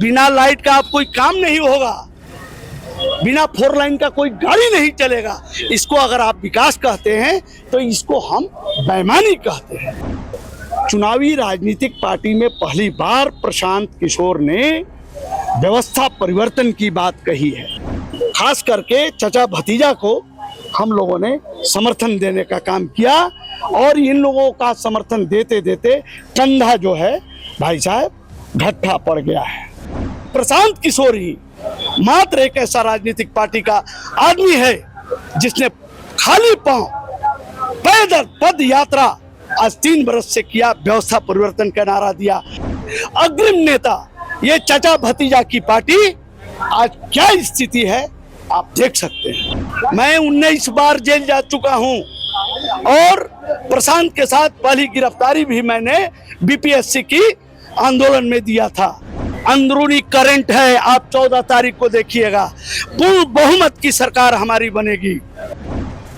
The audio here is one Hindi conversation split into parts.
बिना लाइट का आप कोई काम नहीं होगा, बिना 4 लाइन का कोई गाड़ी नहीं चलेगा। इसको अगर आप विकास कहते हैं तो इसको हम बेईमानी कहते हैं। चुनावी राजनीतिक पार्टी में पहली बार प्रशांत किशोर ने व्यवस्था परिवर्तन की बात कही है। खास करके चचा भतीजा को हम लोगों ने समर्थन देने का काम किया और इन लोगों का समर्थन देते देते कंधा जो है भाई साहब घट्टा पड़ गया है। प्रशांत किशोर ही मात्र एक ऐसा राजनीतिक पार्टी का आदमी है जिसने खाली पांव पैदल पद यात्रा आज 3 बरस से किया, व्यवस्था परिवर्तन का नारा दिया। अग्रिम नेता ये चचा भतीजा की पार्टी आज क्या स्थिति है आप देख सकते हैं। मैं 19 बार जेल जा चुका हूं और प्रशांत के साथ पहली गिरफ्तारी भी मैंने बीपीएससी की आंदोलन में दिया था। अंदरूनी करंट है, आप 14 तारीख को देखिएगा, पूर्ण बहुमत की सरकार हमारी बनेगी।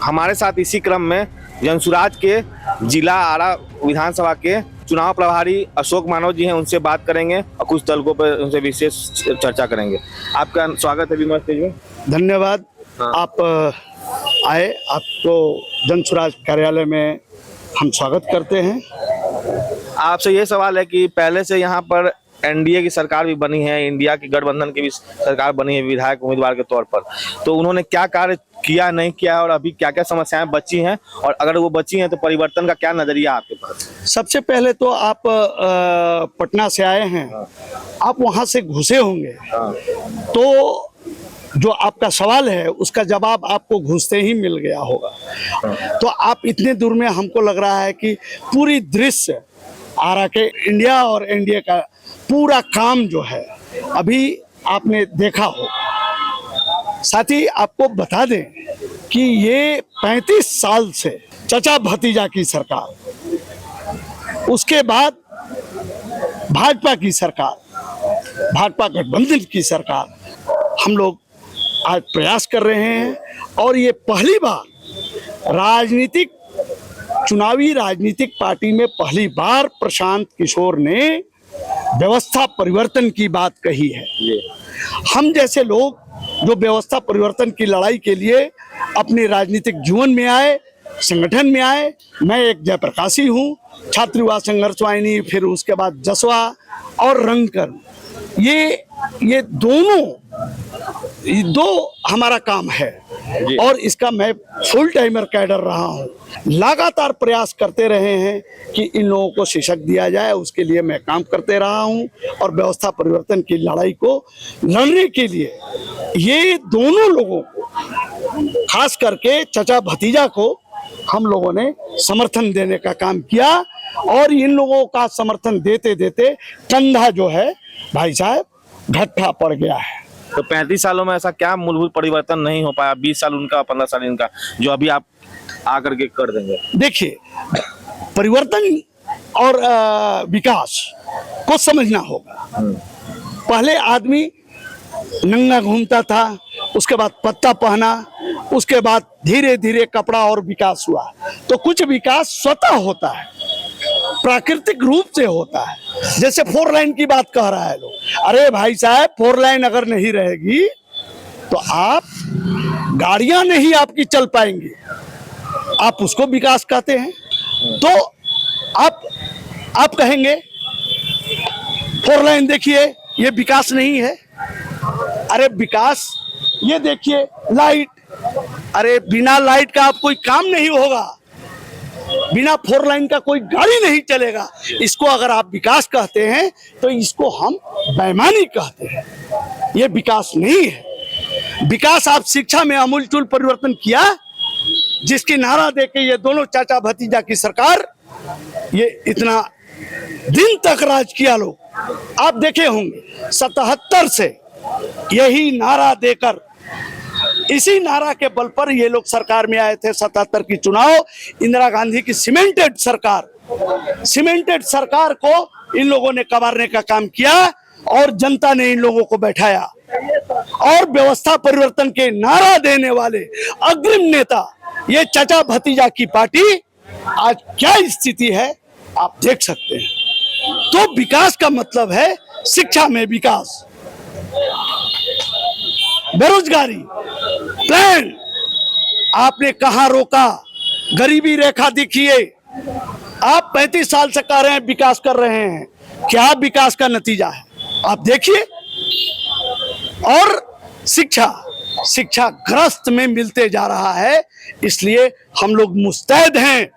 हमारे साथ इसी क्रम में जनसुराज के जिला आरा विधानसभा के चुनाव प्रभारी अशोक मानव जी हैं, उनसे बात करेंगे और कुछ तलकों पर उनसे विशेष चर्चा करेंगे। आपका स्वागत है विमर्श तेज में। धन्यवाद। आप आए, आपको जनसुराज कार्यालय में हम स्वागत करते हैं। आपसे ये सवाल है कि पहले से यहाँ पर एनडीए की सरकार भी बनी है, इंडिया की गठबंधन की भी सरकार बनी है विधायक उम्मीदवार के तौर पर, तो उन्होंने क्या कार्य किया नहीं किया और अभी क्या क्या समस्याएं बची हैं, और अगर वो बची हैं तो परिवर्तन का क्या नजरिया आपके पास? सबसे पहले तो आप पटना से आए हैं, आप वहां से घुसे होंगे, तो जो आपका सवाल है उसका जवाब आपको घुसते ही मिल गया होगा। तो आप इतने दूर में, हमको लग रहा है कि पूरी दृश्य आरा के इंडिया और एनडीए का पूरा काम जो है अभी आपने देखा हो। साथ ही आपको बता दें कि ये 35 साल से चचा भतीजा की सरकार, उसके बाद भाजपा की सरकार, भाजपा गठबंधन की सरकार, हम लोग आज प्रयास कर रहे हैं और ये पहली बार चुनावी राजनीतिक पार्टी में पहली बार प्रशांत किशोर ने व्यवस्था परिवर्तन की बात कही है। हम जैसे लोग जो व्यवस्था परिवर्तन की लड़ाई के लिए अपने राजनीतिक जीवन में आए, संगठन में आए, मैं एक जयप्रकाशी हूँ, छात्र युवा संघर्ष वाहिनी, फिर उसके बाद जसवा और रंगकर, ये दो हमारा काम है और इसका मैं फुल टाइमर कैडर रहा हूँ। लगातार प्रयास करते रहे हैं कि इन लोगों को शिक्षक दिया जाए, उसके लिए मैं काम करते रहा हूँ और व्यवस्था परिवर्तन की लड़ाई को लड़ने के लिए ये दोनों लोगों को, खास करके चचा भतीजा को, हम लोगों ने समर्थन देने का काम किया और इन लोगों का समर्थन देते देते कंधा जो है भाई साहब घट्टा पड़ गया है। तो 35 सालों में ऐसा क्या मूलभूत परिवर्तन नहीं हो पाया, 20 साल उनका 15 साल इनका, जो अभी आप आकर के कर देंगे? देखिए, परिवर्तन और विकास को समझना होगा। पहले आदमी नंगा घूमता था, उसके बाद पत्ता पहना, उसके बाद धीरे धीरे कपड़ा और विकास हुआ। तो कुछ विकास स्वतः होता है, प्राकृतिक रूप से होता है। जैसे 4 लाइन की बात कह रहा है लोग, अरे भाई साहब 4 लाइन अगर नहीं रहेगी तो आप गाड़ियां नहीं आपकी चल पाएंगी, आप उसको विकास कहते हैं? तो आप कहेंगे 4 लाइन देखिए ये विकास नहीं है। अरे विकास, ये देखिए लाइट, अरे बिना लाइट का आप कोई काम नहीं होगा, बिना 4 लाइन का कोई गाड़ी नहीं चलेगा। इसको अगर आप विकास कहते हैं तो इसको हम बेईमानी कहते हैं, ये विकास नहीं है। विकास आप शिक्षा में आमूलचूल परिवर्तन किया, जिसकी नारा देके ये दोनों चाचा भतीजा की सरकार ये इतना दिन तक राज किया। लोग आप देखे होंगे 77 से यही नारा देकर, इसी नारा के बल पर ये लोग सरकार में आए थे। 77 की चुनाव, इंदिरा गांधी की सीमेंटेड सरकार को इन लोगों ने कबारने का काम किया और जनता ने इन लोगों को बैठाया और व्यवस्था परिवर्तन के नारा देने वाले अग्रिम नेता ये चचा भतीजा की पार्टी आज क्या स्थिति है आप देख सकते हैं। तो विकास का मतलब है शिक्षा में विकास, बेरोजगारी, प्लान आपने कहां रोका? गरीबी रेखा दिखिए। आप 35 साल से कह रहे हैं विकास कर रहे हैं, क्या विकास का नतीजा है आप देखिए। और शिक्षा ग्रस्त में मिलते जा रहा है। इसलिए हम लोग मुस्तैद हैं,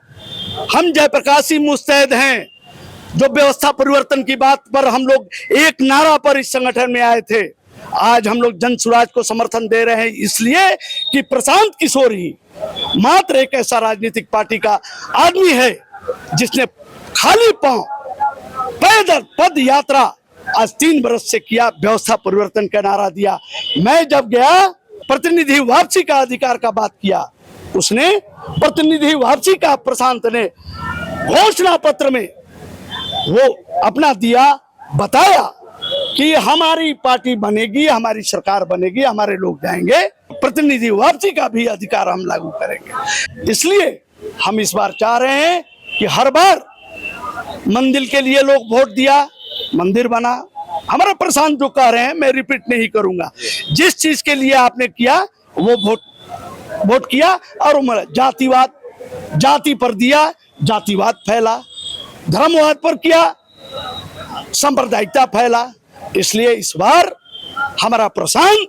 हम जयप्रकाश जी मुस्तैद हैं। जो व्यवस्था परिवर्तन की बात पर हम लोग एक नारा पर इस संगठन में आए थे, आज हम लोग जन सुराज को समर्थन दे रहे हैं, इसलिए कि प्रशांत किशोर ही मात्र एक ऐसा राजनीतिक पार्टी का आदमी है जिसने खाली पांव पैदल पद यात्रा आज 3 वर्ष से किया, व्यवस्था परिवर्तन का नारा दिया। मैं जब गया प्रतिनिधि वापसी का अधिकार का बात किया, उसने प्रतिनिधि वापसी का प्रशांत ने घोषणा पत्र में वो अपना दिया, बताया कि हमारी पार्टी बनेगी, हमारी सरकार बनेगी, हमारे लोग जाएंगे, प्रतिनिधि वापसी का भी अधिकार हम लागू करेंगे। इसलिए हम इस बार चाह रहे हैं कि हर बार मंदिर के लिए लोग वोट दिया, मंदिर बना। हमारा प्रशांत जो कह रहे हैं मैं रिपीट नहीं करूंगा, जिस चीज के लिए आपने किया वो वोट किया। और जातिवाद, जाति पर दिया, जातिवाद फैला, धर्मवाद पर किया, सांप्रदायिकता फैला। इसलिए इस बार हमारा प्रशांत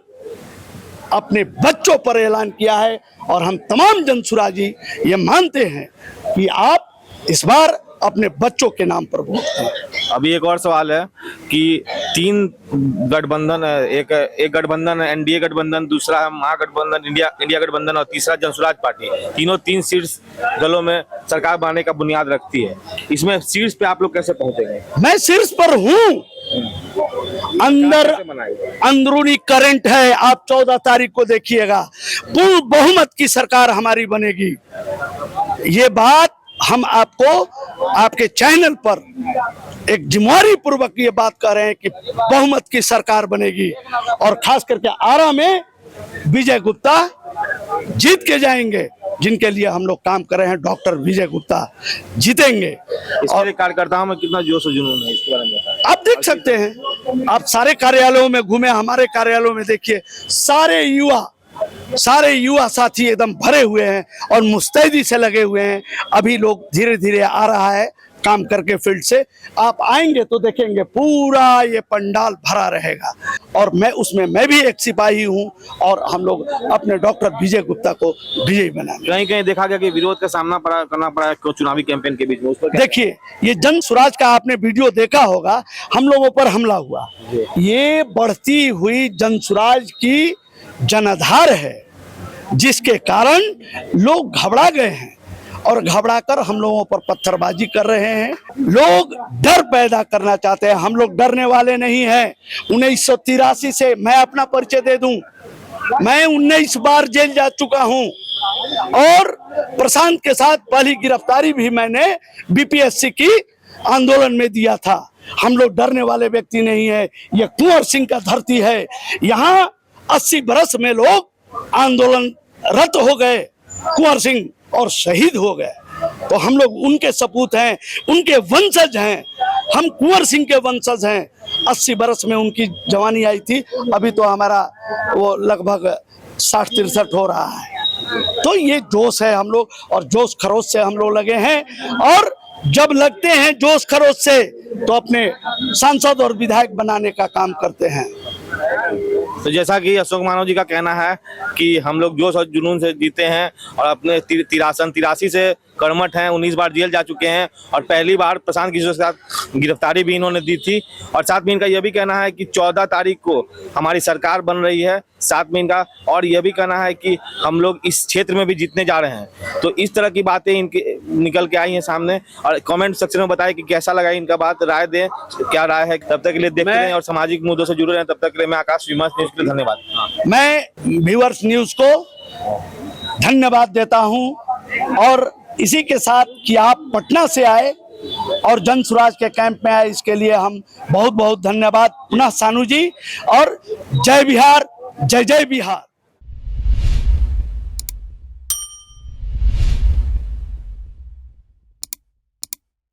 अपने बच्चों पर ऐलान किया है और हम तमाम जनसुराजी ये मानते हैं कि आप इस बार अपने बच्चों के नाम पर वोट दें। अभी एक और सवाल है कि 3 गठबंधन है, एक गठबंधन है एनडीए गठबंधन, दूसरा है महागठबंधन इंडिया गठबंधन और तीसरा जनसुराज पार्टी। तीनों 3 सीट्स दलों में सरकार बनाने का बुनियाद रखती है। इसमें सीट्स पे आप लोग कैसे पहुंचेंगे? मैं शीर्ष पर हूँ, अंदर अंदरूनी करंट है। आप 14 तारीख को देखिएगा, पूर्ण बहुमत की सरकार हमारी बनेगी। ये बात हम आपको आपके चैनल पर एक जिम्मेदारी पूर्वक ये बात कर रहे हैं कि बहुमत की सरकार बनेगी और खास करके आरा में विजय गुप्ता जीत के जाएंगे, जिनके लिए हम लोग काम कर रहे हैं। डॉक्टर विजय गुप्ता जीतेंगे। और कार्यकर्ताओं में कितना जोश और जुनून है इसके बारे में बताएं। आप देख सकते हैं, आप सारे कार्यालयों में घूमे, हमारे कार्यालयों में देखिए, सारे युवा साथी एकदम भरे हुए हैं और मुस्तैदी से लगे हुए हैं। अभी लोग धीरे धीरे आ रहा है काम करके फील्ड से। आप आएंगे तो देखेंगे पूरा ये पंडाल भरा रहेगा और मैं भी एक सिपाही हूं और हम लोग अपने डॉक्टर विजय गुप्ता को विजयी बनाएंगे। कहीं कहीं देखा गया कि विरोध का सामना करना पड़ा चुनावी कैंपेन के बीच में, उस पर देखिए, ये जन सुराज का आपने वीडियो देखा होगा, हम लोगों पर हमला हुआ। ये बढ़ती हुई जन सुराज की जनाधार है, जिसके कारण लोग घबरा गए हैं और घबराकर हम लोगों पर पत्थरबाजी कर रहे हैं। लोग डर पैदा करना चाहते हैं, हम लोग डरने वाले नहीं हैं। 1983 से मैं अपना परिचय दे दूं, मैं 19 बार जेल जा चुका हूं और प्रशांत के साथ पहली गिरफ्तारी भी मैंने बीपीएससी की आंदोलन में दिया था। हम लोग डरने वाले व्यक्ति नहीं है। ये कुंवर सिंह का धरती है, यहाँ 80 बरस में लोग आंदोलन रत हो गए, कुंवर सिंह और शहीद हो गए। तो हम लोग उनके सपूत हैं, उनके वंशज हैं, हम कुंवर सिंह के वंशज हैं। 80 बरस में उनकी जवानी आई थी, अभी तो हमारा वो लगभग 60-63 हो रहा है। तो ये जोश है हम लोग, और जोश खरोश से हम लोग लगे हैं। और जब लगते हैं जोश खरोश से तो अपने सांसद और विधायक बनाने का काम करते हैं। तो जैसा कि अशोक मानव जी का कहना है कि हम लोग जोश और जुनून से जीते हैं और अपने 83 से कर्मठ हैं, 19 बार जेल जा चुके हैं और पहली बार प्रशांत किशोर के साथ गिरफ्तारी भी इन्होंने दी थी। और साथ में इनका यह भी कहना है कि 14 तारीख को हमारी सरकार बन रही है, साथ में इनका और यह भी कहना है कि हम लोग इस क्षेत्र में भी जीतने जा रहे हैं। तो इस तरह की बातें इनकी निकल के आई हैं सामने। और कमेंट सेक्शन में बताएं कि कैसा लगा इनका बात, राय दें क्या राय है। तब तक के लिए देखते रहें और सामाजिक मुद्दों से जुड़े रहें। तब तक के लिए मैं आकाश विमर्श न्यूज के लिए धन्यवाद। मैं व्यूअर्स न्यूज को धन्यवाद देता हूं और इसी के साथ कि आप पटना से आए और जन सुराज के कैंप में आए, इसके लिए हम बहुत बहुत धन्यवाद। पुनः सानू जी, और जय बिहार, जय जय बिहार।